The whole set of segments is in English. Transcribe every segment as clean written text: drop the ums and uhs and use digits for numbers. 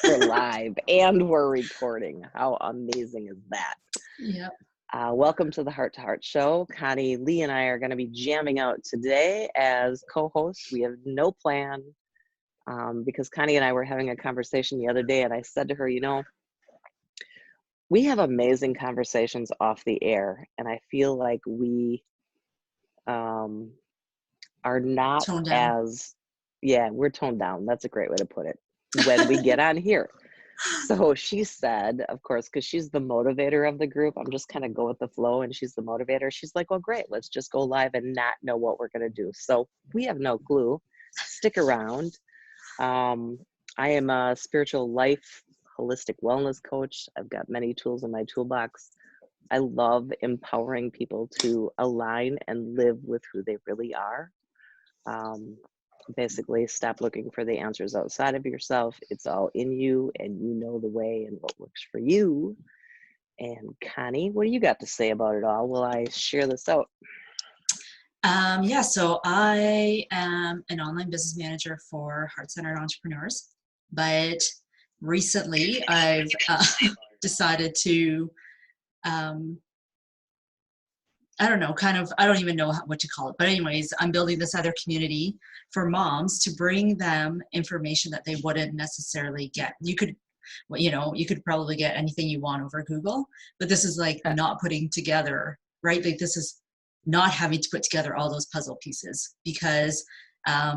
We're live and we're recording. How amazing is that? Yep. Welcome to the Heart to Heart Show. Connie, Lee, and I are going to be jamming out today as co-hosts. We have no plan because Connie and I were having a conversation the other day, and I said to her, you know, we have amazing conversations off the air, and I feel like we are not Tone down. we're toned down. That's a great way to put it when we get on here. So she said, of course, because she's the motivator of the group, I'm just kind of go with the flow, and she's the motivator. She's like, well, great, let's just go live and not know what we're going to do. So we have no clue. Stick around. I am a spiritual life, holistic wellness coach. I've got many tools in my toolbox. I love empowering people to align and live with who they really are. Basically, stop looking for the answers outside of yourself. It's all in you, and you know the way and what works for you. And Connie, what do you got to say about it all? Will I share this out? So I am an online business manager for heart-centered entrepreneurs, but recently I've decided to, I don't even know what to call it, but anyways, I'm building this other community for moms to bring them information that they wouldn't necessarily get. You could probably get anything you want over Google, but this is like not putting together, right? Like this is not having to put together all those puzzle pieces because I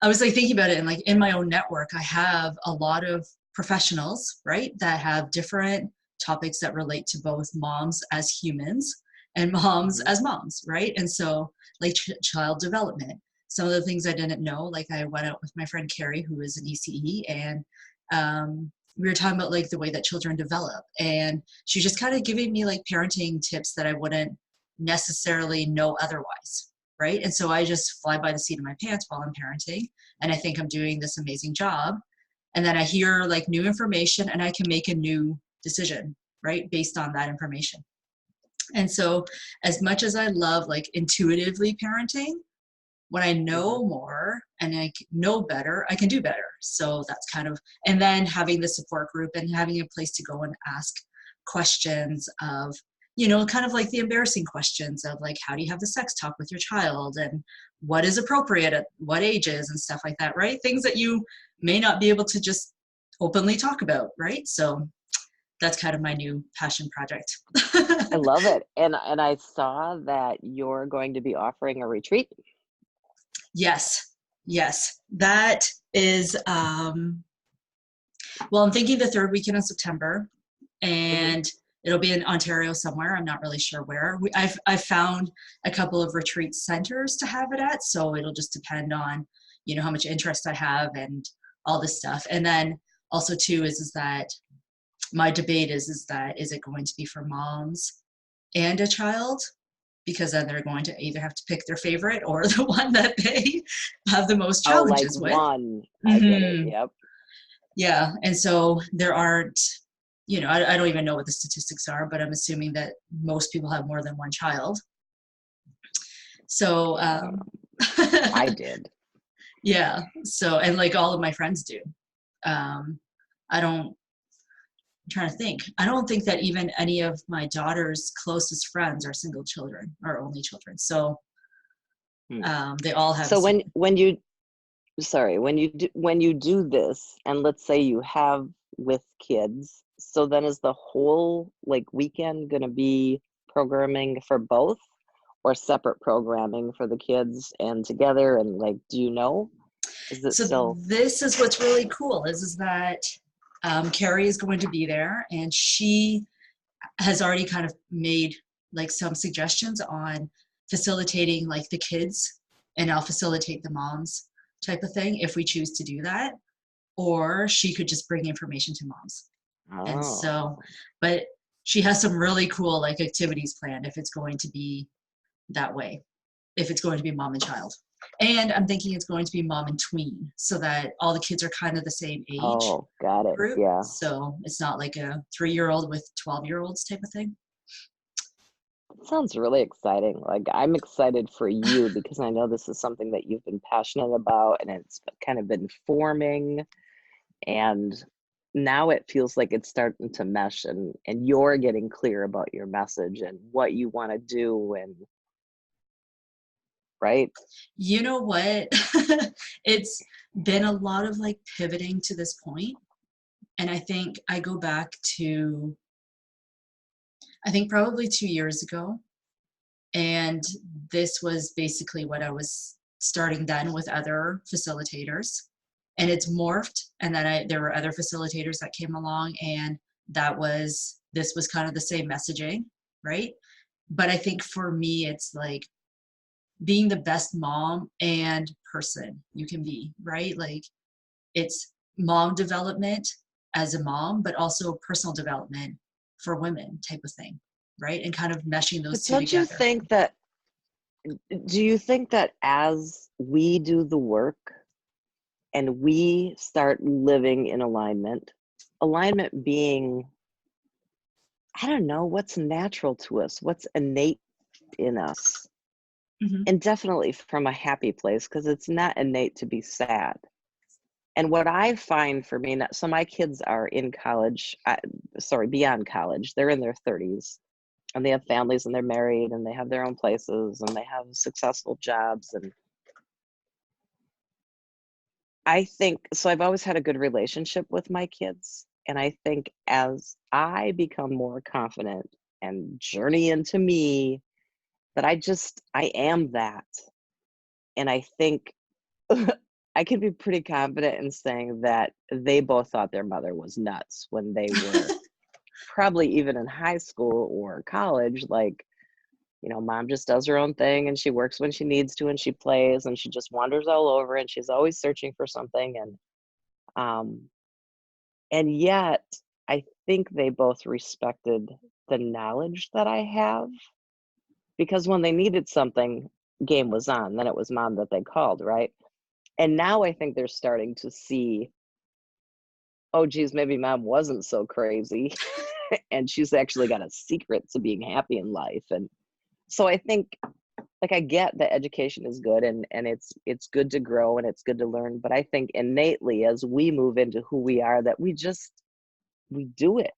was like thinking about it, and like in my own network, I have a lot of professionals, right, that have different topics that relate to both moms as humans and moms as moms, right? And so like child development, some of the things I didn't know, like I went out with my friend Carrie, who is an ECE, and we were talking about like the way that children develop, and she was just kind of giving me like parenting tips that I wouldn't necessarily know otherwise, right? And so I just fly by the seat of my pants while I'm parenting, and I think I'm doing this amazing job, and then I hear like new information and I can make a new decision, right, based on that information. And so as much as I love like intuitively parenting, when I know more and I know better, I can do better. So that's kind of, and then having the support group and having a place to go and ask questions of, kind of like the embarrassing questions of like, how do you have the sex talk with your child, and what is appropriate at what ages and stuff like that, right? Things that you may not be able to just openly talk about, right? So that's kind of my new passion project. I love it. And I saw that you're going to be offering a retreat. Yes. That is, I'm thinking the third weekend in September, and it'll be in Ontario somewhere. I'm not really sure where. I've found a couple of retreat centers to have it at, so it'll just depend on, how much interest I have and all this stuff. And then also too is that my debate is it going to be for moms and a child? Because then they're going to either have to pick their favorite or the one that they have the most challenges with. One. I get it. Yep. Yeah. And so there aren't, I don't even know what the statistics are, but I'm assuming that most people have more than one child. So I did. Yeah. So, and like all of my friends do. I'm trying to think. I don't think that even any of my daughter's closest friends are single children or only children. So they all have. So when you do this, and let's say you have with kids, so then is the whole like weekend going to be programming for both, or separate programming for the kids and together? And like, do you know? This is what's really cool is that Carrie is going to be there, and she has already kind of made like some suggestions on facilitating like the kids, and I'll facilitate the moms type of thing if we choose to do that, or she could just bring information to moms. And so, but she has some really cool like activities planned if it's going to be that way, if it's going to be mom and child. And I'm thinking it's going to be mom and tween, so that all the kids are kind of the same age. Oh, got it. Group. Yeah. So it's not like a 3-year-old with 12-year-olds type of thing. Sounds really exciting. Like, I'm excited for you because I know this is something that you've been passionate about and it's kind of been forming, and now it feels like it's starting to mesh, and you're getting clear about your message and what you want to do, and right? You know what? It's been a lot of like pivoting to this point, and I think I go back to, I think probably 2 years ago, and this was basically what I was starting then with other facilitators, and it's morphed, and then there were other facilitators that came along, and this was kind of the same messaging, right? But I think for me, it's like being the best mom and person you can be, right? Like it's mom development as a mom, but also personal development for women type of thing, right? And kind of meshing those But two don't you together. think that, do you think that as we do the work and we start living in alignment, alignment being, I don't know, what's natural to us, what's innate in us, Hmm. and definitely from a happy place, because it's not innate to be sad. And what I find for me, so my kids are in college, sorry, beyond college, they're in their 30s, and they have families and they're married and they have their own places and they have successful jobs. And I think, so I've always had a good relationship with my kids. And I think as I become more confident and journey into me, that I am that. And I think I can be pretty confident in saying that they both thought their mother was nuts when they were probably even in high school or college. Like, mom just does her own thing and she works when she needs to and she plays and she just wanders all over and she's always searching for something. Um, and yet, I think they both respected the knowledge that I have, because when they needed something, game was on. Then it was mom that they called, right? And now I think they're starting to see, oh, geez, maybe mom wasn't so crazy. And she's actually got a secret to being happy in life. And so I think, like, I get that education is good, and it's good to grow and it's good to learn. But I think innately, as we move into who we are, that we do it.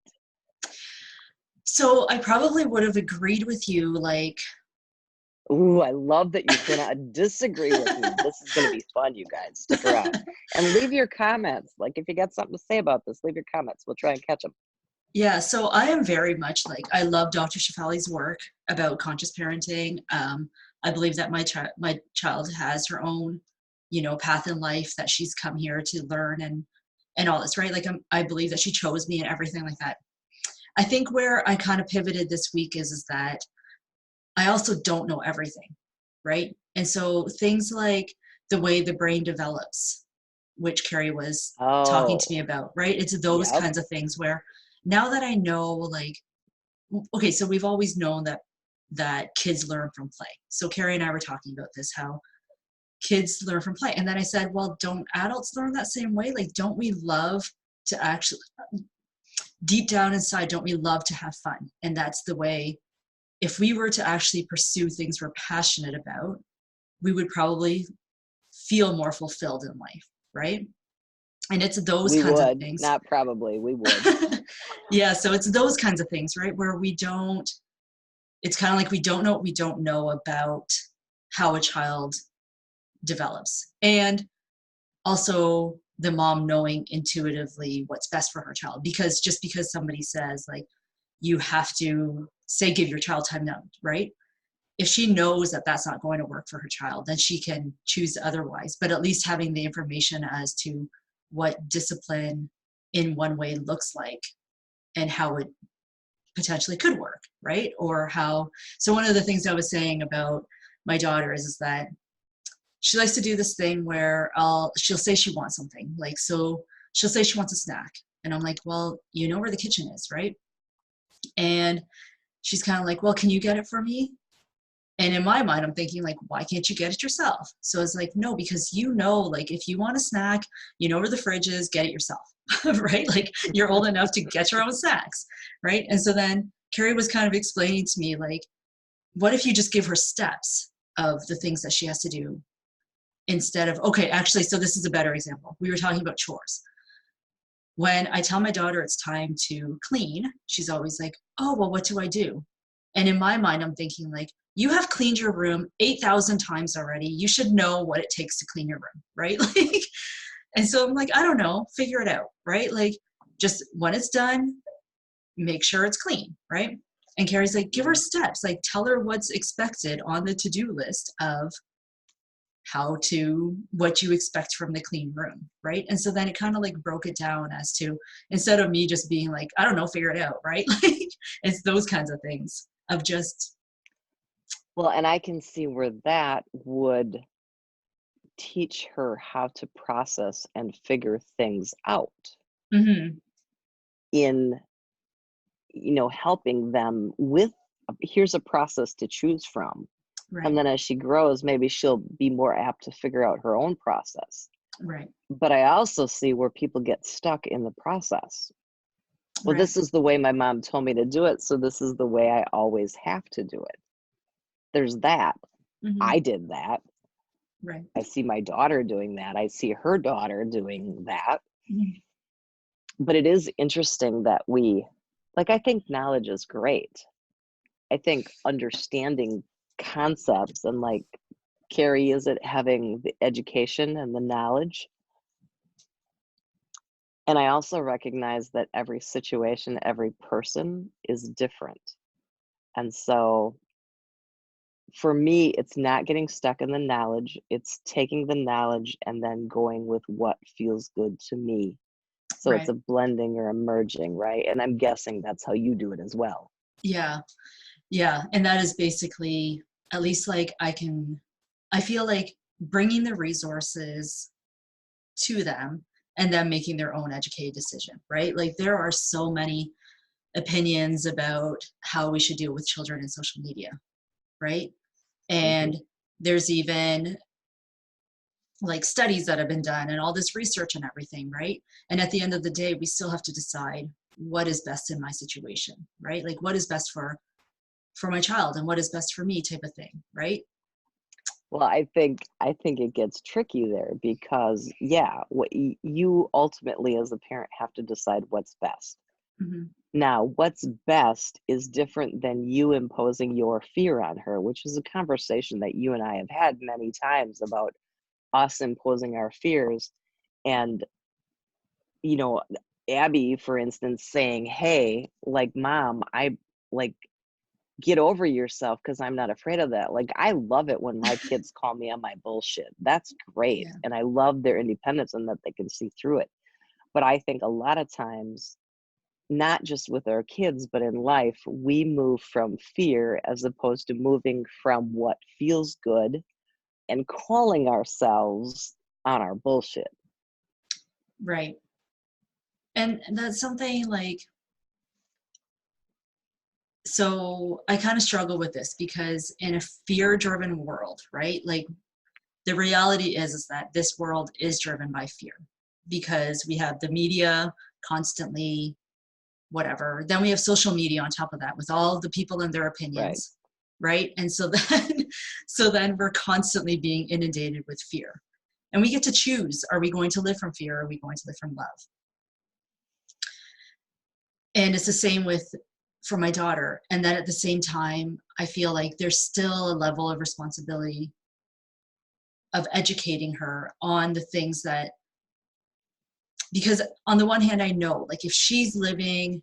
So I probably would have agreed with you, like, Ooh, I love that you're gonna disagree with me. This is gonna be fun, you guys. Stick around and leave your comments. Like, if you got something to say about this, leave your comments. We'll try and catch them. yeah, so I am very much like, I love Dr. Shefali's work about conscious parenting. I believe that my child has her own, path in life, that she's come here to learn and all this, right? Like I believe that she chose me and everything like that. I think where I kind of pivoted this week is that I also don't know everything, right? And so things like the way the brain develops, which Carrie was talking to me Oh, about, right? It's those yep. kinds of things where now that I know, like, okay, so we've always known that kids learn from play. So Carrie and I were talking about this, how kids learn from play. And then I said, well, don't adults learn that same way? Like, don't we love to actually, deep down inside, don't we love to have fun? And that's the way, if we were to actually pursue things we're passionate about, we would probably feel more fulfilled in life, right? And it's those We kinds of would, things. not probably, we would. Yeah, so it's those kinds of things, right? Where it's kind of like we don't know what we don't know about how a child develops. And also the mom knowing intuitively what's best for her child. Because just because somebody says, like, you have to say, give your child time now, right? If she knows that that's not going to work for her child, then she can choose otherwise. But at least having the information as to what discipline in one way looks like and how it potentially could work, right? Or how, so one of the things I was saying about my daughter is that she likes to do this thing where she'll say she wants something. Like, so she'll say she wants a snack. And I'm like, well, you know where the kitchen is, right? And she's kind of like, well, can you get it for me? And in my mind, I'm thinking, like, why can't you get it yourself? So it's like, no, because like, if you want a snack, you know where the fridge is, get it yourself, right? Like, you're old enough to get your own snacks, right? And so then Carrie was kind of explaining to me, like, what if you just give her steps of the things that she has to do instead of, okay, actually, so this is a better example. We were talking about chores. When I tell my daughter it's time to clean, she's always like, oh, well, what do I do? And in my mind, I'm thinking like, you have cleaned your room 8,000 times already. You should know what it takes to clean your room, right? Like, and so I'm like, I don't know, figure it out, right? Like, just when it's done, make sure it's clean, right? And Carrie's like, give her steps, like tell her what's expected on the to-do list of what you expect from the clean room, right? And so then it kind of like broke it down as to, instead of me just being like, I don't know, figure it out, right? Like, it's those kinds of things of just, Well, and I can see where that would teach her how to process and figure things out mhm, in, helping them with, here's a process to choose from. And right, then as she grows, maybe she'll be more apt to figure out her own process. right, But I also see where people get stuck in the process. Well, right, this is the way my mom told me to do it, so this is the way I always have to do it. There's that. mhm, I did that. right, I see my daughter doing that. I see her daughter doing that. mhm, But it is interesting that I think knowledge is great. I think understanding concepts and Carrie, is it having the education and the knowledge? And I also recognize that every situation, every person is different. And so for me, it's not getting stuck in the knowledge, it's taking the knowledge and then going with what feels good to me. So it's right, a blending or a merging, right? And I'm guessing that's how you do it as well. yeah, yeah. And that is basically, at least like I feel like bringing the resources to them and them making their own educated decision, right? Like there are so many opinions about how we should deal with children in social media, right? Mhm. And there's even like studies that have been done and all this research and everything, right? And at the end of the day, we still have to decide what is best in my situation, right? Like what is best for my child and what is best for me type of thing, right? Well, I think it gets tricky there because yeah, you ultimately as a parent have to decide what's best. Hmm. Now, what's best is different than you imposing your fear on her, which is a conversation that you and I have had many times about us imposing our fears. And, you know, Abby, for instance, saying, hey, mom, I like get over yourself because I'm not afraid of that. Like, I love it when my kids call me on my bullshit. That's great. Yeah. And I love their independence and that they can see through it. But I think a lot of times, not just with our kids, but in life, we move from fear as opposed to moving from what feels good and calling ourselves on our bullshit. Right. And that's something like, so I kind of struggle with this because in a fear driven world, right? Like the reality is that this world is driven by fear because we have the media constantly whatever, then we have social media on top of that with all the people and their Right. opinions, right? And so then so then we're constantly being inundated with fear, and we get to choose, are we going to live from fear, or are we going to live from love? And it's the same with for my daughter. And then at the same time, I feel like there's still a level of responsibility of educating her on the things that, because on the one hand, I know like if she's living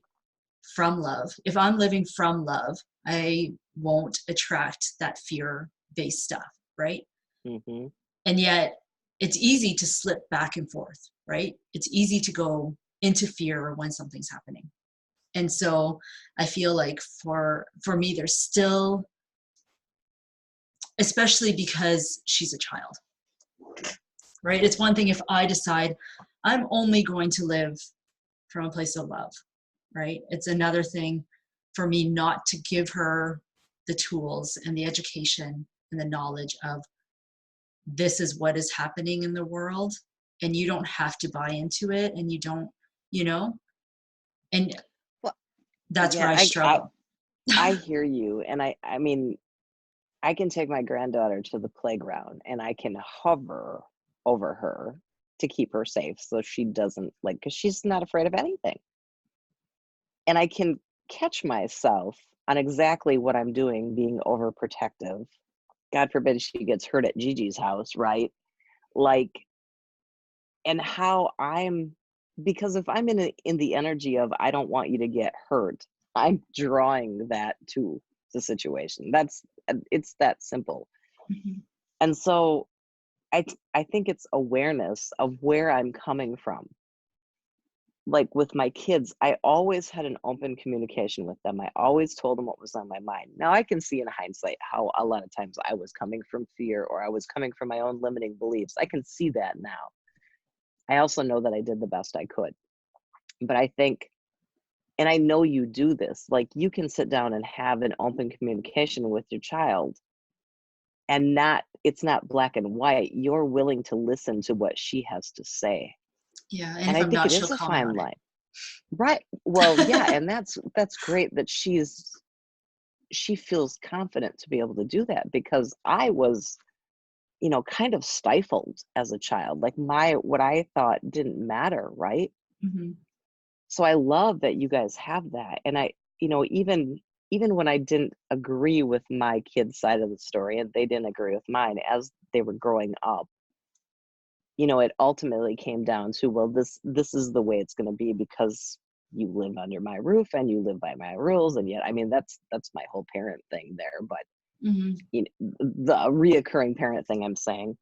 from love, if I'm living from love, I won't attract that fear based stuff, right? Hmm. And yet it's easy to slip back and forth, right? It's easy to go into fear when something's happening. And so I feel like for me there's still, especially because she's a child, right? It's one thing if I decide I'm only going to live from a place of love, right? It's another thing for me not to give her the tools and the education and the knowledge of this is what is happening in the world, and you don't have to buy into it, and you don't, you know, and Well, that's where yeah, I I struggle. I hear you, and I mean, I can take my granddaughter to the playground and I can hover over her to keep her safe so she doesn't like, because she's not afraid of anything. And I can catch myself on exactly what I'm doing, being overprotective. God forbid she gets hurt at Gigi's house, right? Like, and how I'm, because if I'm in the energy of I don't want you to get hurt, I'm drawing that to the situation. It's that simple. Mhm. And so I think it's awareness of where I'm coming from. Like with my kids, I always had an open communication with them. I always told them what was on my mind. Now I can see in hindsight how a lot of times I was coming from fear or I was coming from my own limiting beliefs. I can see that now. I also know that I did the best I could. But I think, and I know you do this, like you can sit down and have an open communication with your child and not, it's not black and white. You're willing to listen to what she has to say. Yeah, and And if I I'm think not, it she'll is a call me fine on it. line. Right. Well, yeah, and that's great that she feels confident to be able to do that because I was, kind of stifled as a child. Like my what I thought didn't matter, right? Mhm. So I love that you guys have that. And even when I didn't agree with my kids' side of the story and they didn't agree with mine as they were growing up, it ultimately came down to, well, this is the way it's going to be because you live under my roof and you live by my rules. And yet, I mean, that's my whole parent thing there, but Mhm. the reoccurring parent thing I'm saying.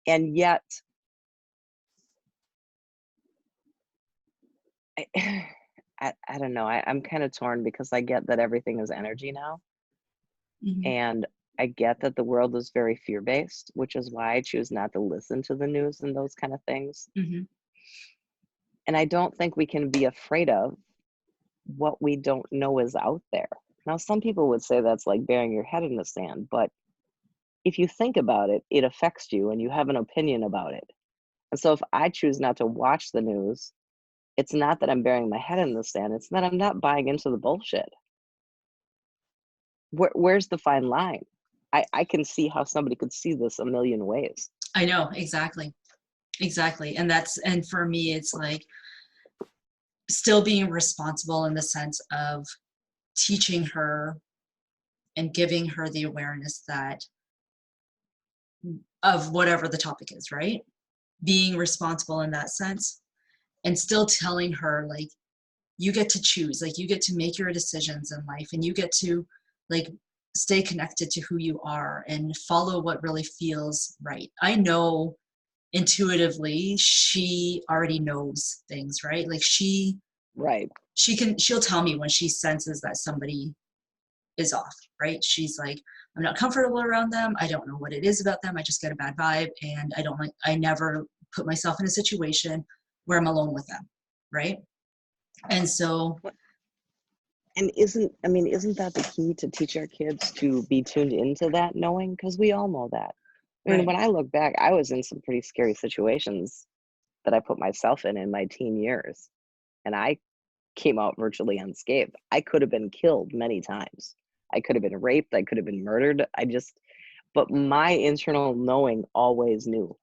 And yet, I, I don't know. I'm kind of torn because I get that everything is energy now. Mhm. And I get that the world is very fear based, which is why I choose not to listen to the news and those kind of things. Mhm. And I don't think we can be afraid of what we don't know is out there. Now, some people would say that's like burying your head in the sand, but if you think about it, it affects you and you have an opinion about it. And so if I choose not to watch the news, it's not that I'm burying my head in the sand, it's that I'm not buying into the bullshit. Where's the fine line? I can see how somebody could see this a million ways. I know, exactly. Exactly. And for me, it's like still being responsible in the sense of teaching her and giving her the awareness that of whatever the topic is, right? Being responsible in that sense and still telling her like you get to choose, like you get to make your decisions in life and you get to like stay connected to who you are and follow what really feels right. I know intuitively she already knows things, right? Like Right. she'll tell me when she senses that somebody is off, right? She's like, I'm not comfortable around them. I don't know what it is about them. I just get a bad vibe and I never put myself in a situation where I'm alone with them, right? And so, What- And isn't that the key to teach our kids to be tuned into that knowing? Because we all know that. I mean, right. when I look back, I was in some pretty scary situations that I put myself in my teen years, and I came out virtually unscathed. I could have been killed many times. I could have been raped. I could have been murdered. But my internal knowing always knew.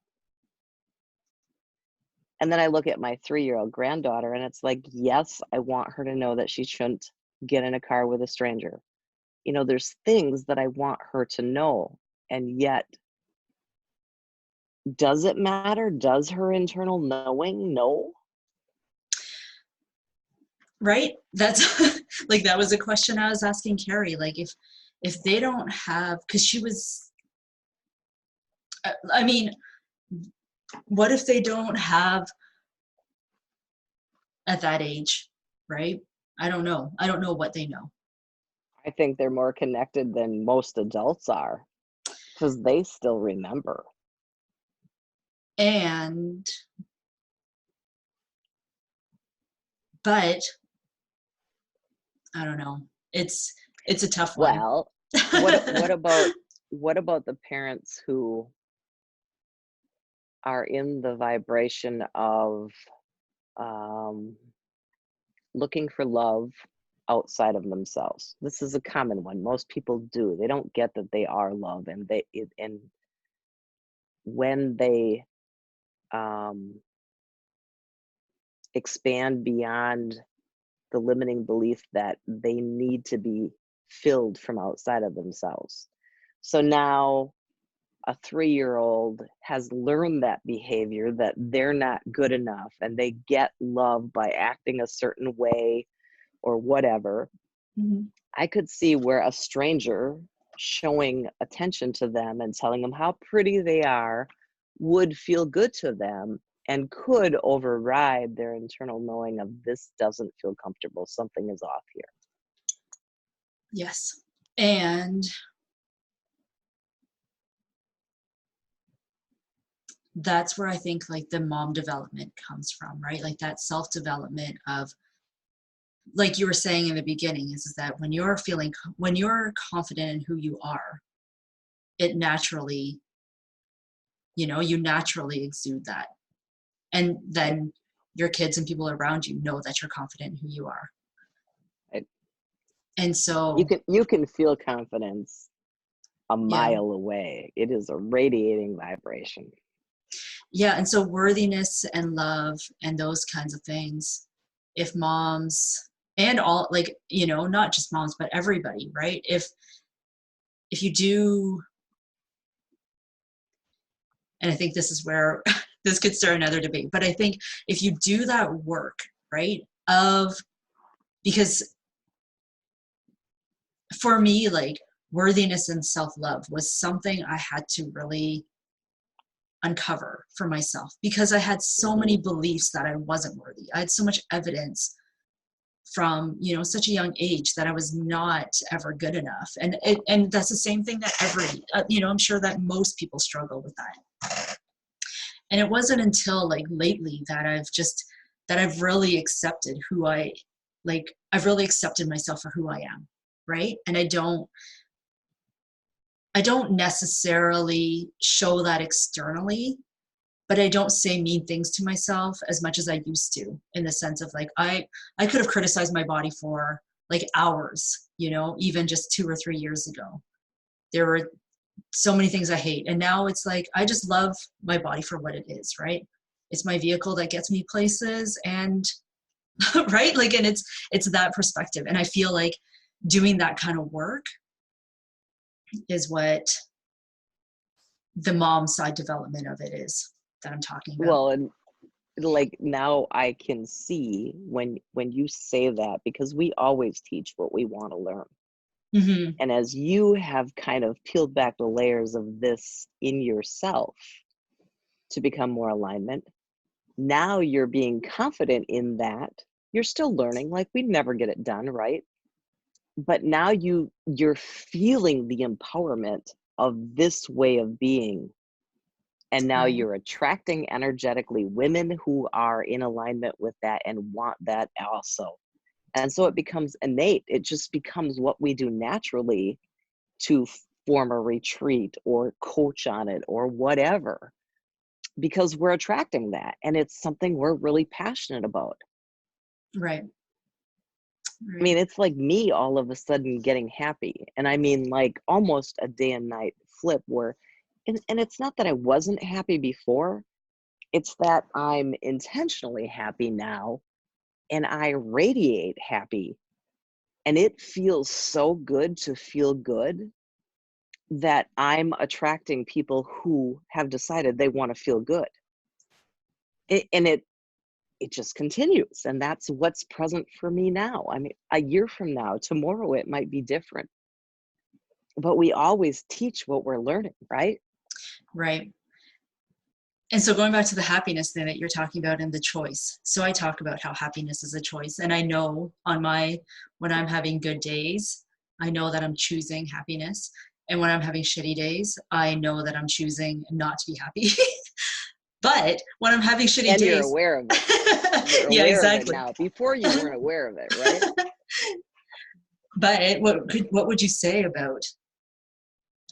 And then I look at my 3-year-old granddaughter, and it's like, yes, I want her to know that she shouldn't get in a car with a stranger. There's things that I want her to know. And yet, does it matter? Does her internal knowing know? Right. That's like, that was a question I was asking Carrie. Like if they don't have, cause she was, I mean, what if they don't have at that age, right? I don't know. I don't know what they know. I think they're more connected than most adults are because they still remember. And, but I don't know. It's a tough one. Well, what about the parents who are in the vibration of um, looking for love outside of themselves. This is a common one. Most people do. They don't get that they are love, and and when they um, expand beyond the limiting belief that they need to be filled from outside of themselves. So now a 3-year-old has learned that behavior, that they're not good enough and they get love by acting a certain way or whatever. Mm-hmm. I could see where a stranger showing attention to them and telling them how pretty they are would feel good to them and could override their internal knowing of this doesn't feel comfortable. Something is off here. Yes. And that's where I think like the mom development comes from, right? Like that self-development of, like you were saying in the beginning, is that when you're confident in who you are, it naturally, you naturally exude that. And Right? then your kids and people around you know that you're confident in who you are. Right? And You so, can feel confidence a yeah. mile away. It is a radiating vibration. Yeah. And so worthiness and love and those kinds of things, if moms and all, like, not just moms, but everybody, right? If you do, and I think this is where this could start another debate, but I think if you do that work, right, because for me, like worthiness and self-love was something I had to really uncover for myself, because I had so many Hmm. beliefs that I wasn't worthy. I had so much evidence from such a young age that I was not ever good enough, and that's the same thing that I'm sure that most people struggle with that. And it wasn't until like lately that I've really accepted I've really accepted myself for who I am, right? And I don't necessarily show that externally, but I don't say mean things to myself as much as I used to, in the sense of like I could have criticized my body for like hours, even just 2 or 3 years ago. There were so many things I hate. And now it's like I just love my body for what it is, right? It's my vehicle that gets me places, and right? Like, and it's that perspective. And I feel like doing that kind of work is what the mom side development of it is that I'm talking about. Well, and like now I can see when you say that, because we always teach what we want to learn. Hmm. And as you have kind of peeled back the layers of this in yourself to become more alignment, now you're being confident in that. You're still learning, like we never get it done, right? But now you're feeling the empowerment of this way of being, and now Right. you're attracting energetically women who are in alignment with that and want that also. And so it becomes innate. It just becomes what we do naturally to form a retreat or coach on it or whatever, because we're attracting that and it's something we're really passionate about. Right. I Right. mean, it's like me all of a sudden getting happy. And I mean, like almost a day and night flip where, and it's not that I wasn't happy before, it's that I'm intentionally happy now and I radiate happy. And it feels so good to feel good that I'm attracting people who have decided they want to feel good. And it just continues. And that's what's present for me now. I mean, a year from now, tomorrow, it might be different. But we always teach what we're learning, right? Right. And so going back to the happiness thing that you're talking about and the choice. So I talk about how happiness is a choice. And I know when I'm having good days, I know that I'm choosing happiness. And when I'm having shitty days, I know that I'm choosing not to be happy. But when I'm having shitty And you're days, aware of it. You're yeah, aware of it exactly. now. Before you weren't aware of it, right? But what would you say about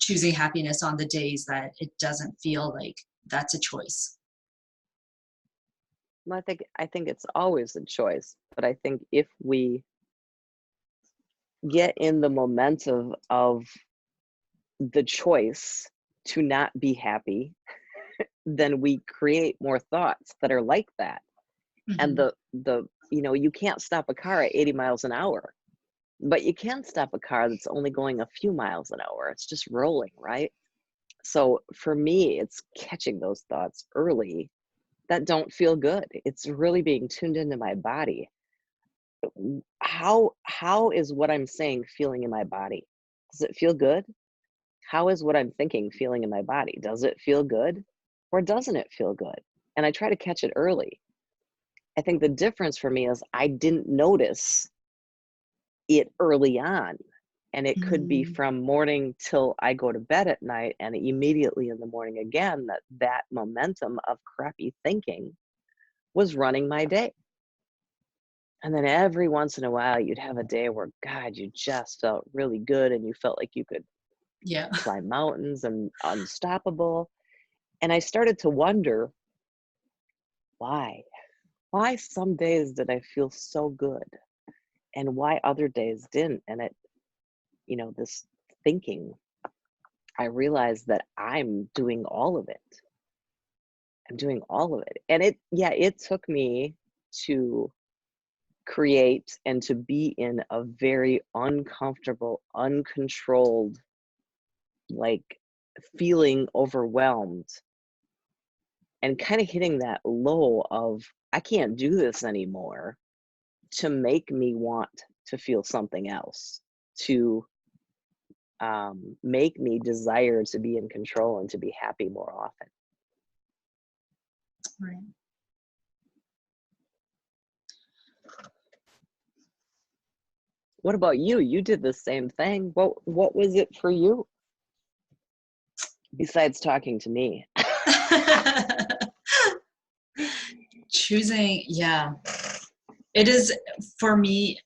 choosing happiness on the days that it doesn't feel like that's a choice? Well, I think it's always a choice. But I think if we get in the momentum of the choice to not be happy, then we create more thoughts that are like that. And Hmm. you can't stop a car at 80 miles an hour, but you can stop a car that's only going a few miles an hour. It's just rolling, right? So for me, it's catching those thoughts early that don't feel good. It's really being tuned into my body. How is what I'm saying feeling in my body? Does it feel good? How is what I'm thinking feeling in my body? Does it feel good or doesn't it feel good? And I try to catch it early. I think the difference for me is I didn't notice it early on. And it could be Mm, from morning till I go to bed at night, and immediately in the morning again, that momentum of crappy thinking was running my day. And then every once in a while, you'd have a day where, God, you just felt really good and you felt like you could yeah. climb mountains and unstoppable. And I started to wonder why. Why some days did I feel so good and why other days didn't? And this thinking, I realized that I'm doing all of it. I'm doing all of it. And it took me to create and to be in a very uncomfortable, uncontrolled, like feeling overwhelmed and kind of hitting that low of, I can't do this anymore, to make me want to feel something else, to make me desire to be in control and to be happy more often. Right. What about you? You did the same thing. What was it for you besides talking to me? Choosing, yeah. It is for me,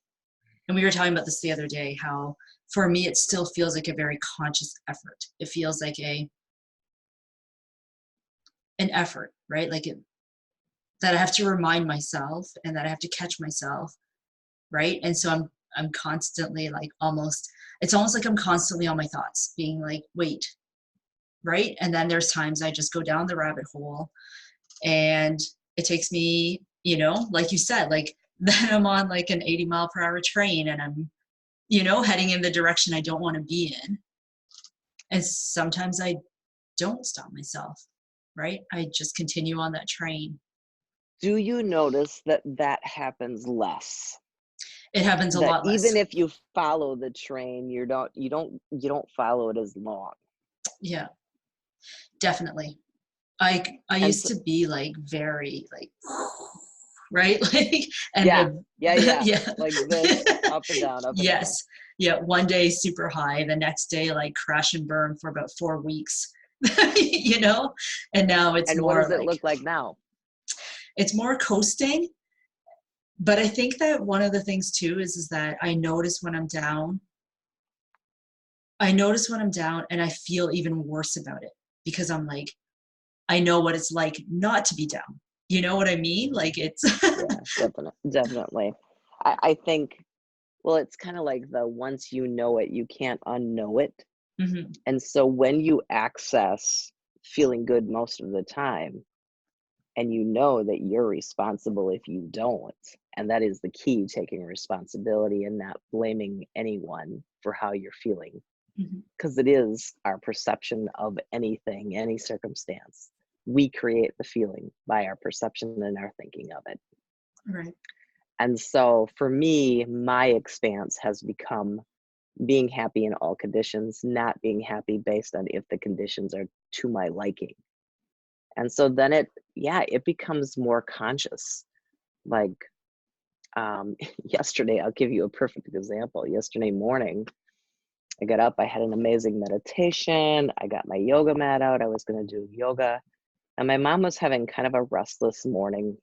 and we were talking about this the other day, how for me it still feels like a very conscious effort. It feels like an effort, right? That I have to remind myself and that I have to catch myself, right? And so I'm constantly like it's almost like I'm constantly on my thoughts, being like, wait, right? And then there's times I just go down the rabbit hole and it takes me, like you said, like then I'm on like an 80-mile-per-hour train and I'm, heading in the direction I don't want to be in. And sometimes I don't stop myself, right? I just continue on that train. Do you notice that that happens less? It happens a That lot less. even if you follow the train, you don't follow it as long. Yeah, definitely. I And used so, to be like very like right like and yeah, the yeah, yeah. yeah Like this, up and down, up and down. yes, yeah, one day super high, the next day like crash and burn for about 4 weeks. you know and now it's And what more does it like look like now? it's more coasting. But I think that one of the things too is that I notice when I'm down and I feel even worse about it because I'm like, I know what it's like not to be down. You know what I mean? Like it's Yeah, definitely. I think, well, it's kind of like the once you know it, you can't unknow it. Mhm. And so when you access feeling good most of the time, and you know that you're responsible if you don't, and that is the key, taking responsibility and not blaming anyone for how you're feeling, Mhm. because it is our perception of anything, any circumstance. We create the feeling by our perception and our thinking of it. Right. And so for me, my expanse has become being happy in all conditions, not being happy based on if the conditions are to my liking. And so then it becomes more conscious. Like yesterday, I'll give you a perfect example. Yesterday morning, I got up, I had an amazing meditation. I got my yoga mat out. I was going to do yoga. And my mom was having kind of a restless morning,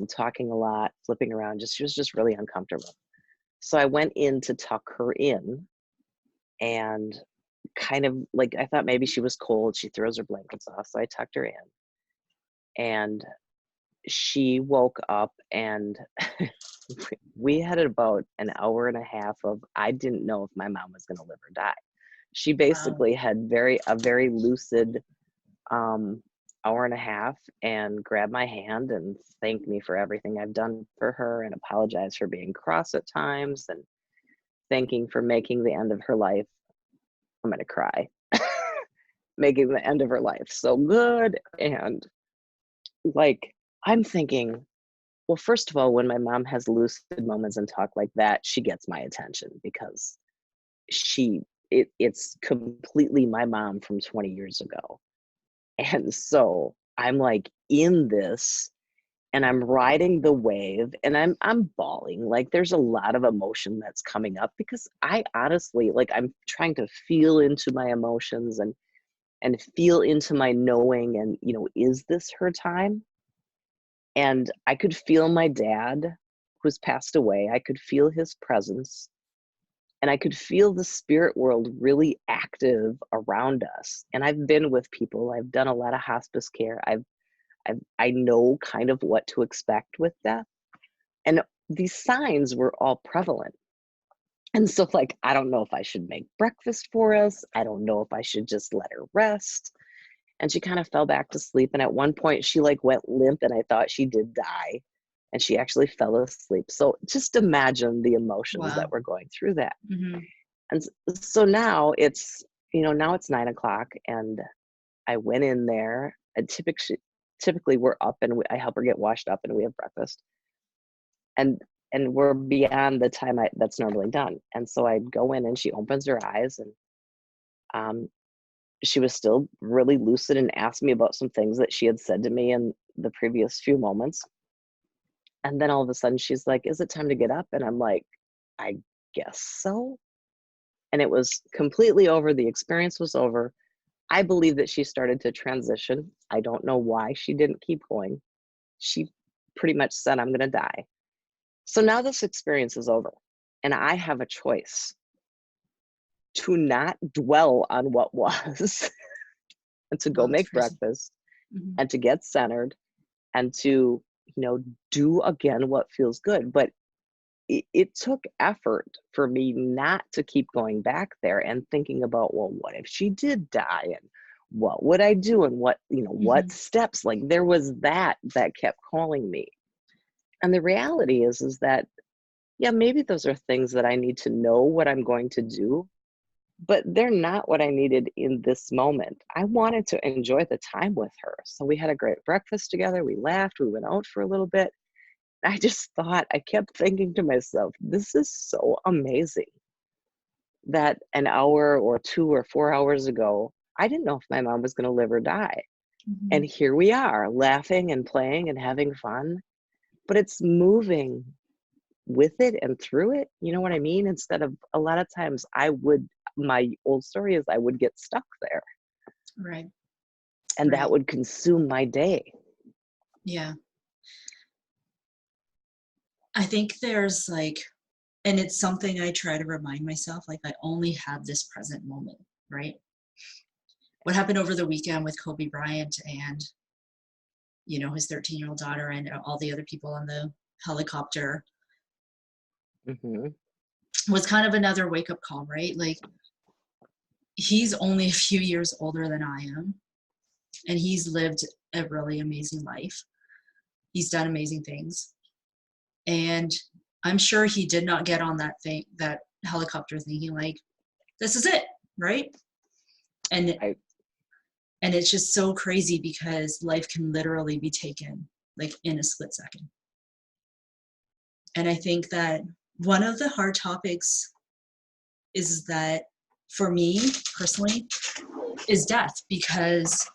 talking a lot, flipping around. She was just really uncomfortable. So I went in to tuck her in and kind of like, I thought maybe she was cold. She throws her blankets off. So I tucked her in and she woke up and we had about an hour and a half of, I didn't know if my mom was going to live or die. She Wow. basically had a very lucid um, hour and a half and grabbed my hand and thanked me for everything I've done for her and apologized for being cross at times and thanking for making the end of her life. I'm going to cry. Making the end of her life so good. And like, I'm thinking, well, first of all, when my mom has lucid moments and talk like that, she gets my attention because it's completely my mom from 20 years ago. And so I'm like in this and I'm riding the wave and I'm bawling. Like there's a lot of emotion that's coming up because I honestly like I'm trying to feel into my emotions and feel into my knowing and is this her time? And I could feel my dad who's passed away. I could feel his presence and I could feel the spirit world really active around us. And I've been with people. I've done a lot of hospice care. I know kind of what to expect with death. And these signs were all prevalent. And so like I don't know if I should make breakfast for us. I don't know if I should just let her rest. And she kind of fell back to sleep. And at one point she like went limp and I thought she did die. And she actually fell asleep. So just imagine the emotions that Wow. were going through that. Mm-hmm. And so now now it's 9 o'clock and I went in there and typically we're up and I help her get washed up and we have breakfast. And we're beyond the time that's normally done. And so I go in and she opens her eyes and um, she was still really lucid and asked me about some things that she had said to me in the previous few moments. And then all of a sudden she's like, "Is it time to get up?" And I'm like, "I guess so." And it was completely over. The experience was over. I believe that she started to transition. I don't know why she didn't keep going. She pretty much said, "I'm going to die." So now this experience is over. And I have a choice to not dwell on what was and to go Wow, that's make crazy. breakfast Mm-hmm. and to get centered and to, do again what feels good. But it took effort for me not to keep going back there and thinking about, well, what if she did die and what would I do and what Mm-hmm. steps, like there was that kept calling me. And the reality is that, yeah, maybe those are things that I need to know what I'm going to do, but they're not what I needed in this moment. I wanted to enjoy the time with her. So we had a great breakfast together. We laughed. We went out for a little bit. I kept thinking to myself, this is so amazing that an hour or 2 or 4 hours ago, I didn't know if my mom was going to live or die. Mm-hmm. And here we are laughing and playing and having fun, but it's moving with it and through it. You know what I mean? Instead of a lot of times my old story is I would get stuck there Right. and that Right. would consume my day. Yeah. I think there's like, and it's something I try to remind myself, like I only have this present moment, right? What happened over the weekend with Kobe Bryant and, his 13-year-old daughter and all the other people on the helicopter Hmm. was kind of another wake up call, right? Like he's only a few years older than I am, and he's lived a really amazing life. He's done amazing things. And I'm sure he did not get on that helicopter thinking like, this is it, right? And I and it's just so crazy because life can literally be taken like in a split second. And I think that one of the hard topics is that for me personally is death, because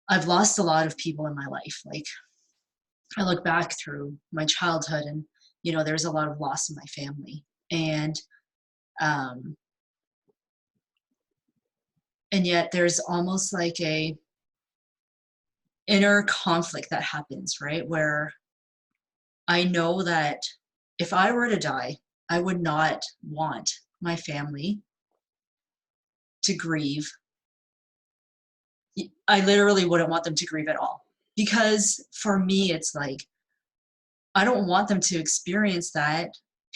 I've lost a lot of people in my life. Like I look back through my childhood and there's a lot of loss in my family. Um and yet there's almost like a inner conflict that happens, right? Where I know that if I were to die, I would not want my family to grieve. I literally wouldn't want them to grieve at all. because for me, it's like, I don't want them to experience that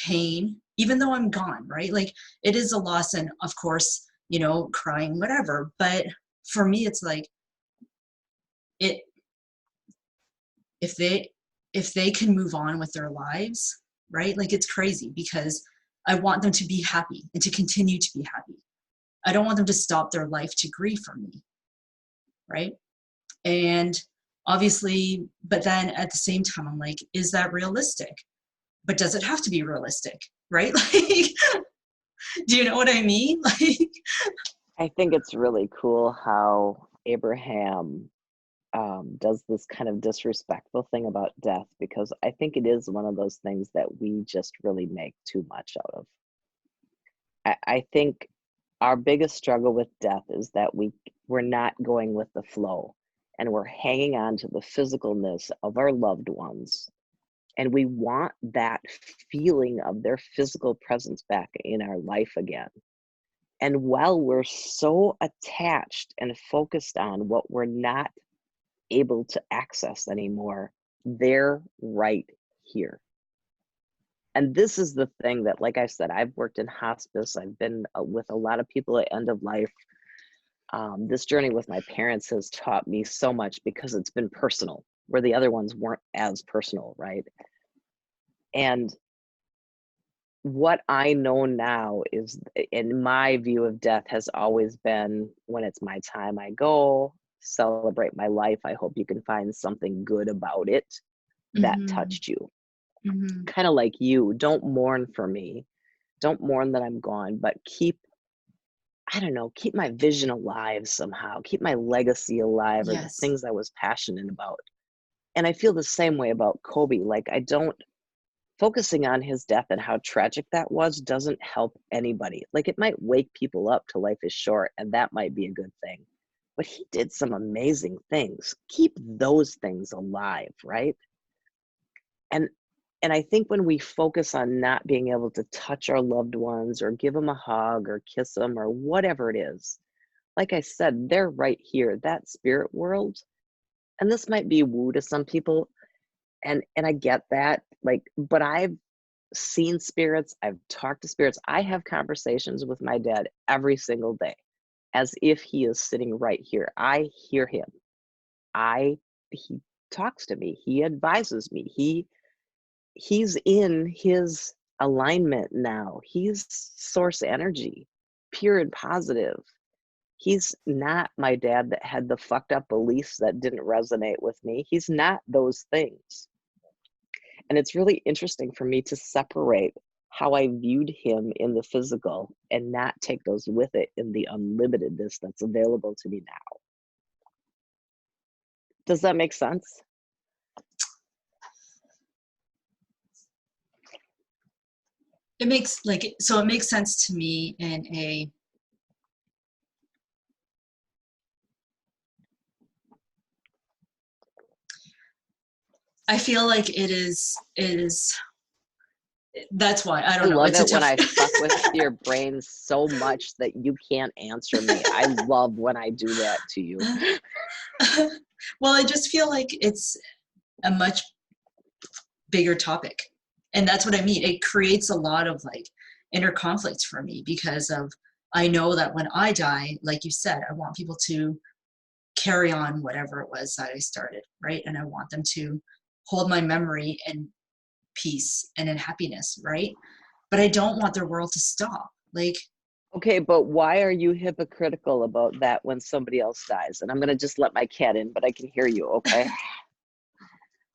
pain, even though I'm gone, right? Like, it is a loss, and of course, crying, whatever. But for me, it's like, it if they can move on with their lives, right? Like, it's crazy because I want them to be happy and to continue to be happy. I don't want them to stop their life to grieve for me, right? And obviously, but then at the same time, I'm like, is that realistic? But does it have to be realistic, right? Like, do you know what I mean? Like, I think it's really cool how Abraham does this kind of disrespectful thing about death, because I think it is one of those things that we just really make too much out of. I think our biggest struggle with death is that we're not going with the flow, and we're hanging on to the physicalness of our loved ones, and we want that feeling of their physical presence back in our life again. And while we're so attached and focused on what we're not able to access anymore, they're right here. And this is the thing that, like I said, I've worked in hospice. I've been with a lot of people at end of life. This journey with my parents has taught me so much because it's been personal, where the other ones weren't as personal, right? And what I know now is, in my view of death, has always been, when it's my time, I go celebrate my life. I hope you can find something good about it that mm-hmm, touched you. mm-hmm, Kind of like you, don't mourn for me. Don't mourn that I'm gone, but I don't know, keep my vision alive somehow. Keep my legacy alive, or the yes, things I was passionate about. And I feel the same way about Kobe. Like, I don't, focusing on his death and how tragic that was doesn't help anybody. Like, it might wake people up to life is short, and that might be a good thing. But he did some amazing things. Keep those things alive, right? And and I think when we focus on not being able to touch our loved ones or give them a hug or kiss them or whatever it is, like I said, they're right here, that spirit world. And this might be woo to some people, and I get that. Like, but I've seen spirits, I've talked to spirits, I have conversations with my dad every single day as if he is sitting right here. I hear him. He talks to me. He advises me. He's in his alignment now. He's source energy, pure and positive. He's not my dad that had the fucked up beliefs that didn't resonate with me. He's not those things. And it's really interesting for me to separate how I viewed him in the physical and not take those with it in the unlimitedness that's available to me now. Does that make sense? it makes like so it makes sense to me in a I feel like it is that's why I I don't know, love it's a it when tough I fuck with your brain so much that you can't answer me. I love when I do that to you. well, I just feel like it's a much bigger topic, and that's what I mean. It creates a lot of like inner conflicts for me because of I know that when I die, like you said, I want people to carry on whatever it was that I started, right? And I want them to hold my memory in peace and in happiness, right? But I don't want their world to stop. Like, Okay, but why are you hypocritical about that when somebody else dies? And I'm going to just let my cat in, but I can hear you, okay?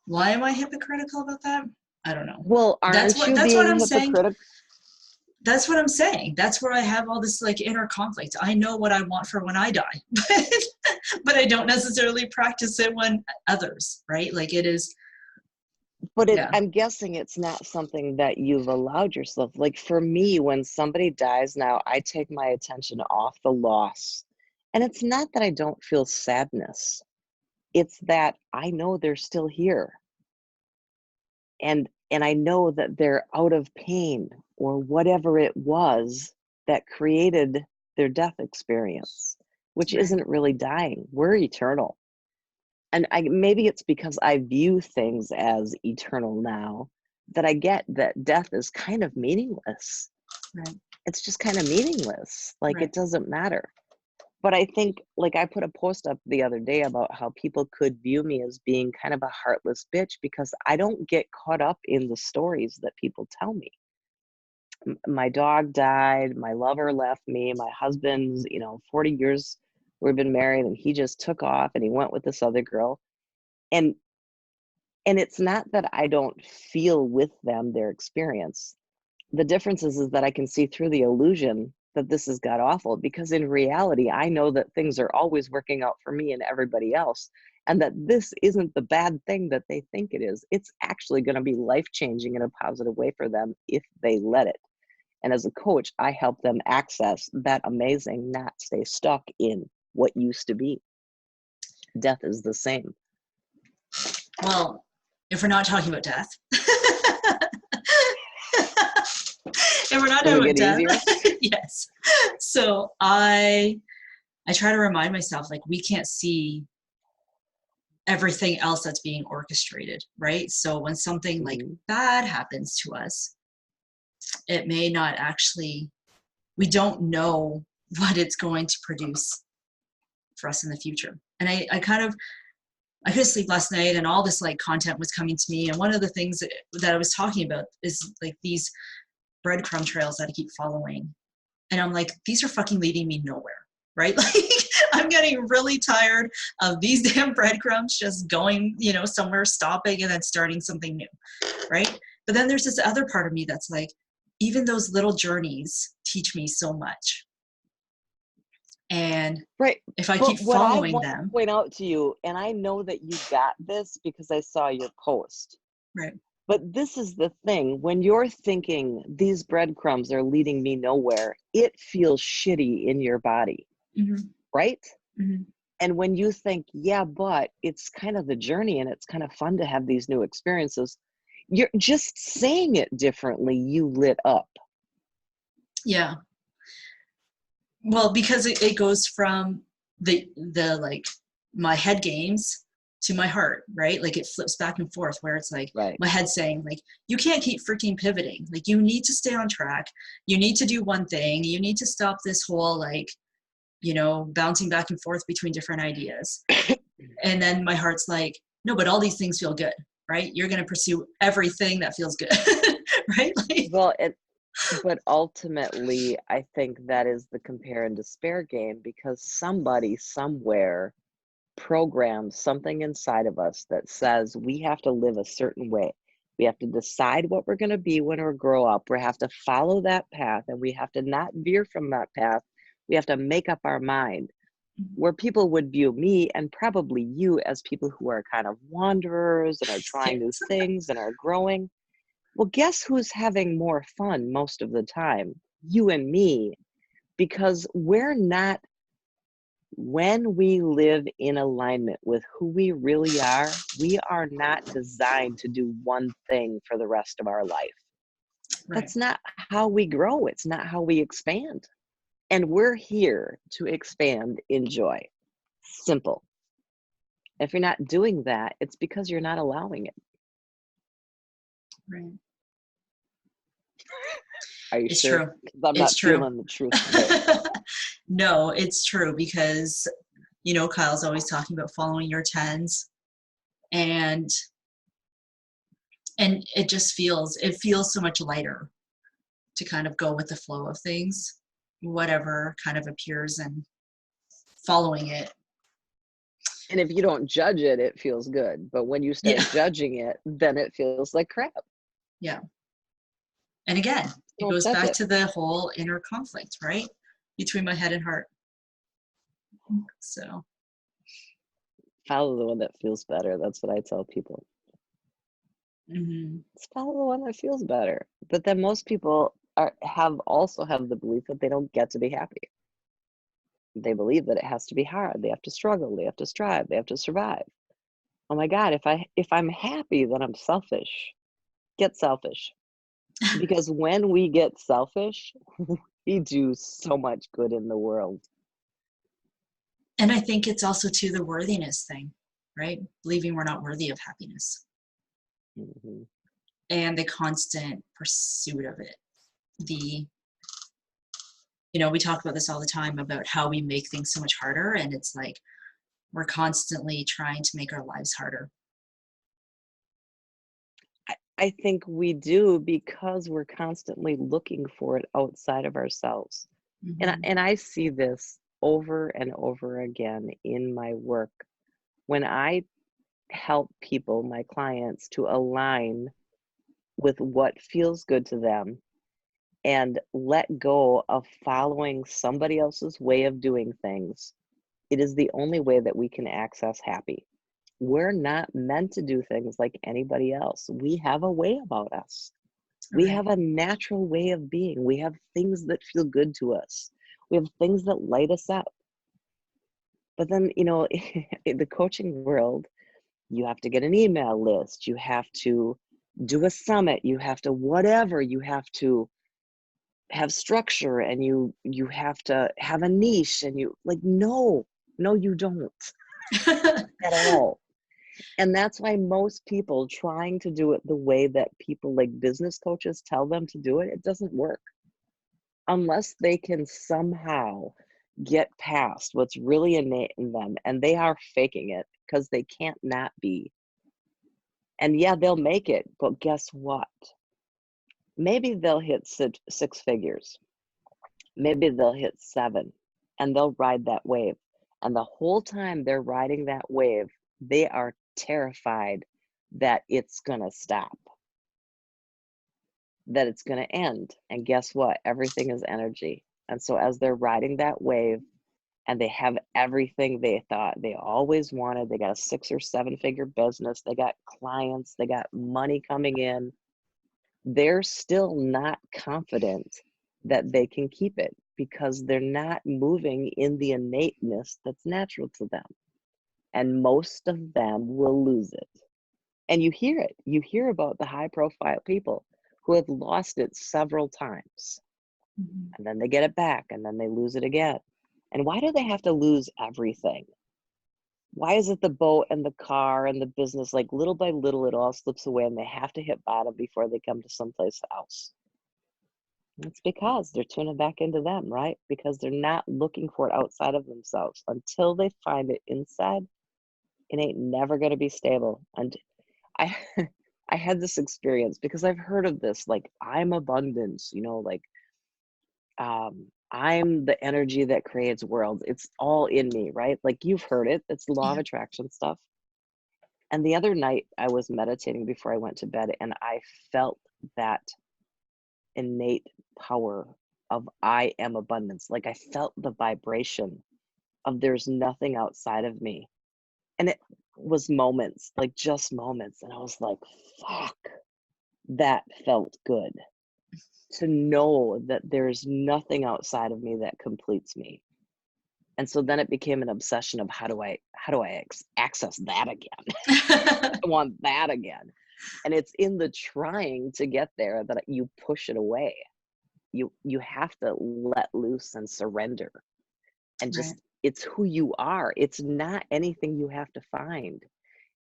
why am I hypocritical about that? I don't know. Well, That's aren't what you that's what being I'm saying. hypocritical? That's what I'm saying. That's where I have all this like inner conflict. I know what I want for when I die, but I don't necessarily practice it when others, right? Like it is, But yeah. I'm guessing it's not something that you've allowed yourself. Like, for me, when somebody dies now, I take my attention off the loss. And it's not that I don't feel sadness. It's that I know they're still here. And I know that they're out of pain or whatever it was that created their death experience, which Right. isn't really dying. We're eternal. And maybe it's because I view things as eternal now that I get that death is kind of meaningless. Right. It's just kind of meaningless. Like, Right. it doesn't matter. But I think, like, I put a post up the other day about how people could view me as being kind of a heartless bitch because I don't get caught up in the stories that people tell me. My dog died, my lover left me, my husband's, 40 years we've been married, and he just took off and he went with this other girl. And it's not that I don't feel with them their experience. The difference is that I can see through the illusion that this has got awful, because in reality, I know that things are always working out for me and everybody else, and that this isn't the bad thing that they think it is. It's actually going to be life-changing in a positive way for them if they let it. And as a coach, I help them access that amazing, not stay stuck in what used to be. Death is the same. Well, if we're not talking about death, if we're not Does talking it about get death, easier? yes. So I try to remind myself, like, we can't see everything else that's being orchestrated, right? So when something like Mhm. bad happens to us, it may not actually, we don't know what it's going to produce for us in the future. And I couldn't sleep last night, and all this like content was coming to me. And one of the things that I was talking about is like these breadcrumb trails that I keep following. And I'm like, these are fucking leading me nowhere, right? Like, I'm getting really tired of these damn breadcrumbs just going, somewhere, stopping, and then starting something new, right? But then there's this other part of me that's like, even those little journeys teach me so much. And Right. if I keep But what I following want to them, point out to you, and I know that you got this because I saw your post, right? but this is the thing. When you're thinking these breadcrumbs are leading me nowhere, it feels shitty in your body, Mm-hmm. right? Mm-hmm. And when you think, yeah, but it's kind of the journey and it's kind of fun to have these new experiences, you're just saying it differently. You lit up. Yeah. Well, because it goes from the like my head games to my heart, right? Like it flips back and forth where it's like Right. my head saying like, you can't keep freaking pivoting. Like you need to stay on track. You need to do one thing. You need to stop this whole like, bouncing back and forth between different ideas. And then my heart's like, no, but all these things feel good, right? You're going to pursue everything that feels good, right? Like, Well, but ultimately, I think that is the compare and despair game, because somebody somewhere programs something inside of us that says we have to live a certain way. We have to decide what we're going to be when we grow up. We have to follow that path, and we have to not veer from that path. We have to make up our mind. Where people would view me and probably you as people who are kind of wanderers and are trying new yes. things and are growing. Well, guess who's having more fun most of the time? You and me, because we're not, when we live in alignment with who we are not designed to do one thing for the rest of our life. Right. That's not how we grow. It's not how we expand. And we're here to expand in joy. Simple. If you're not doing that, it's because you're not allowing it. Right. Are you It's sure? true. Because I'm It's not true. feeling the truth today. No, it's true because, Kyle's always talking about following your tens, and it feels so much lighter to kind of go with the flow of things, whatever kind of appears, and following it. And if you don't judge it, it feels good. But when you start Yeah. judging it, then it feels like crap. Yeah. And again, it Don't goes judge back it. to the whole inner conflict, right? Between my head and heart. So, Follow the one that feels better. That's what I tell people. mhm. Just follow the one that feels better. But then most people have the belief that they don't get to be happy. They believe that it has to be hard. They have to struggle. They have to strive. They have to survive. Oh my God, if I'm happy, then I'm selfish. Get selfish. Because when we get selfish, we do so much good in the world. And I think it's also to the worthiness thing. right? Believing we're not worthy of happiness Mhm. and the constant pursuit of it. The, we talk about this all the time about how we make things so much harder. And it's like we're constantly trying to make our lives harder. I think we do because we're constantly looking for it outside of ourselves. Hmm. And I see this over and over again in my work. When I help people, my clients, to align with what feels good to them and let go of following somebody else's way of doing things, it is the only way that we can access happy. We're not meant to do things like anybody else. We have a way about us. We Right. have a natural way of being. We have things that feel good to us. We have things that light us up. But then, in the coaching world, you have to get an email list. You have to do a summit. You have to whatever. You have to have structure, and you have to have a niche, and you like, no, you don't at all. And that's why most people trying to do it the way that people like business coaches tell them to do it, it doesn't work unless they can somehow get past what's really innate in them, and they are faking it because they can't not be. And yeah, they'll make it, but guess what? Maybe they'll hit six figures. Maybe they'll hit seven, and they'll ride that wave. And the whole time they're riding that wave, they are terrified that it's going to stop, that it's going to end. And guess what? Everything is energy. And so as they're riding that wave and they have everything they thought they always wanted, they got a 6 or 7 figure business, they got clients, they got money coming in, they're still not confident that they can keep it because they're not moving in the innateness that's natural to them. And most of them will lose it. And you hear it. You hear about the high profile people who have lost it several times. Mhm. And then they get it back and then they lose it again. And why do they have to lose everything? Why is it the boat and the car and the business, like little by little, it all slips away and they have to hit bottom before they come to someplace else? It's because they're tuning back into them, right? Because they're not looking for it outside of themselves. Until they find it inside, it ain't never going to be stable. And I I had this experience because I've heard of this, like I'm abundance, like I'm the energy that creates worlds. It's all in me, right? Like you've heard it. It's law of Yeah. attraction stuff. And the other night I was meditating before I went to bed and I felt that innate power of I am abundance. Like I felt the vibration of there's nothing outside of me. And it was moments, like just moments. And I was like, fuck, that felt good to know that there's nothing outside of me that completes me. And so then it became an obsession of how do I access that again? I want that again. And it's in the trying to get there that you push it away. You have to let loose and surrender and Right. just it's who you are. It's not anything you have to find.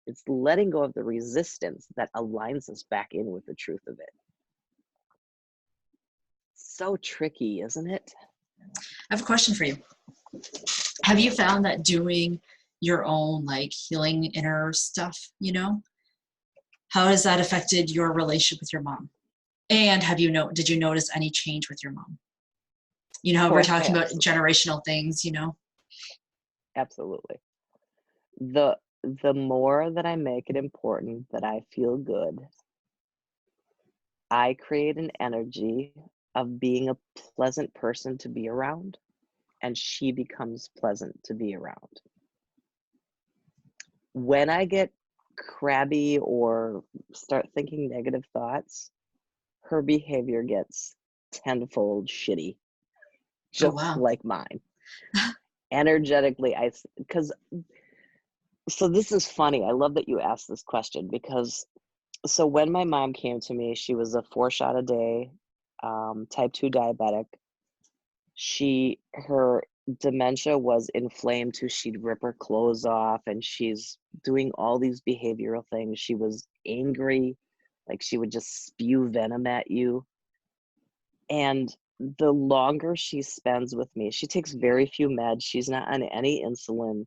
It's letting go of the resistance that aligns us back in with the truth of it. So tricky, isn't it? I have a question for you. Have you found that doing your own like healing inner stuff, how has that affected your relationship with your mom? And did you notice any change with your mom? How Oh, we're talking about absolutely. generational things, Absolutely. The more that I make it important that I feel good, I create an energy of being a pleasant person to be around, and she becomes pleasant to be around. When I get crabby or start thinking negative thoughts, her behavior gets tenfold shitty, Oh, just wow. like mine. Energetically, because so this is funny. I love that you asked this question because so when my mom came to me, she was a 4 shot a day, type 2 diabetic. Her dementia was inflamed to she'd rip her clothes off, and she's doing all these behavioral things. She was angry, like she would just spew venom at you. And the longer she spends with me, she takes very few meds. She's not on any insulin.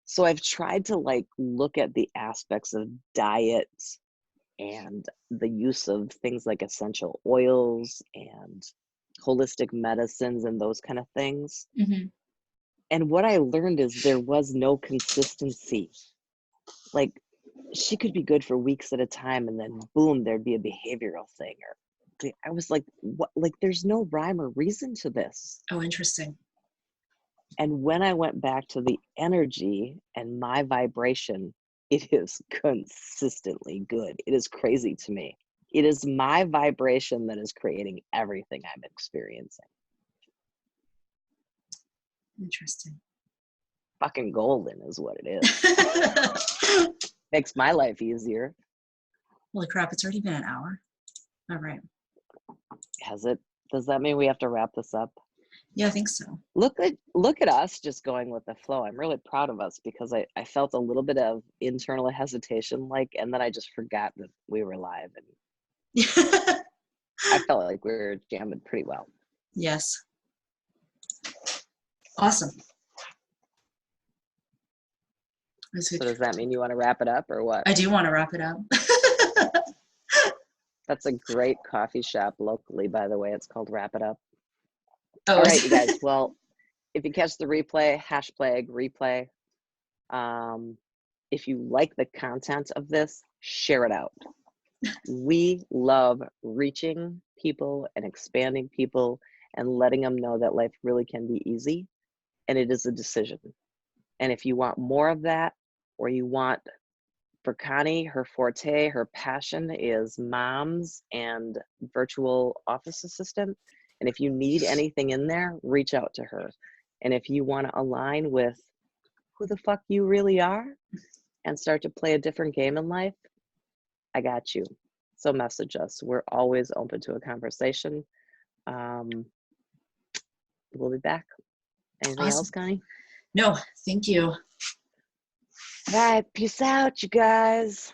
So I've tried to like look at the aspects of diet and the use of things like essential oils and holistic medicines and those kind of things. Hmm. And what I learned is there was no consistency. Like she could be good for weeks at a time and then boom, there'd be a behavioral thing. Or I was like, what? Like there's no rhyme or reason to this. Oh, interesting. And when I went back to the energy and my vibration, it is consistently good. It is crazy to me. It is my vibration that is creating everything I'm experiencing. Interesting. Fucking golden is what it is. Makes my life easier. Holy crap, it's already been an hour. All right. Has it? Does that mean we have to wrap this up? Yeah, I think so. Look at us just going with the flow. I'm really proud of us because I felt a little bit of internal hesitation, like, and then I just forgot that we were live, and I felt like we were jamming pretty well. Yes. Awesome. So does that mean you want to wrap it up or what? I do want to wrap it up. That's a great coffee shop locally, by the way. It's called Wrap It Up. Oh, All right, you guys. Well, if you catch the replay, #replay. If you like the content of this, share it out. We love reaching people and expanding people and letting them know that life really can be easy, and it is a decision. And if you want more of that, or you want, for Connie, her forte, her passion is moms and virtual office assistant. And if you need anything in there, reach out to her. And if you want to align with who the fuck you really are and start to play a different game in life, I got you. So message us. We're always open to a conversation. We'll be back. Anything else, Connie? No, thank you. All right, peace out, you guys.